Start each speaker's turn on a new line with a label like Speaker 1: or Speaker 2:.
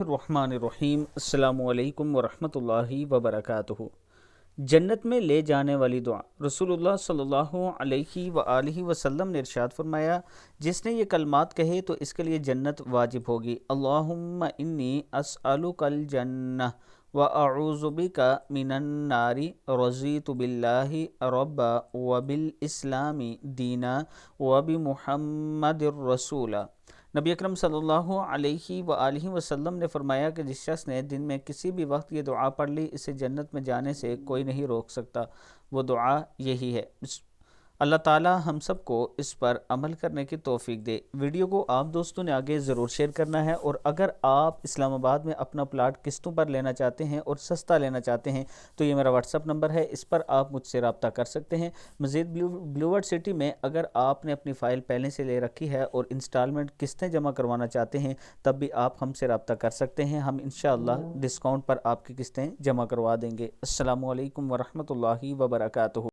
Speaker 1: الرحمن الرحیم السلام علیکم ورحمۃ اللہ وبرکاتہ۔ جنت میں لے جانے والی دعا۔ رسول اللہ صلی اللہ علیہ وآلہ وسلم نے ارشاد فرمایا، جس نے یہ کلمات کہے تو اس کے لیے جنت واجب ہوگی۔ اللہم انی اسألک الجنہ واعوذ بک من النار، رضیت باللہ ربا وبالاسلام دینا وبمحمد رسولا۔ نبی اکرم صلی اللہ علیہ وآلہ وسلم نے فرمایا کہ جس شخص نے دن میں کسی بھی وقت یہ دعا پڑھ لی، اسے جنت میں جانے سے کوئی نہیں روک سکتا۔ وہ دعا یہی ہے۔ اللہ تعالی ہم سب کو اس پر عمل کرنے کی توفیق دے۔ ویڈیو کو آپ دوستوں نے آگے ضرور شیئر کرنا ہے، اور اگر آپ اسلام آباد میں اپنا پلاٹ قسطوں پر لینا چاہتے ہیں اور سستا لینا چاہتے ہیں تو یہ میرا واٹس ایپ نمبر ہے، اس پر آپ مجھ سے رابطہ کر سکتے ہیں۔ مزید بلیو ورڈ سٹی میں اگر آپ نے اپنی فائل پہلے سے لے رکھی ہے اور انسٹالمنٹ قسطیں جمع کروانا چاہتے ہیں تب بھی آپ ہم سے رابطہ کر سکتے ہیں، ہم انشاءاللہ ڈسکاؤنٹ پر آپ کی قسطیں جمع کروا دیں گے۔ السلام علیکم ورحمۃ اللہ وبرکاتہ۔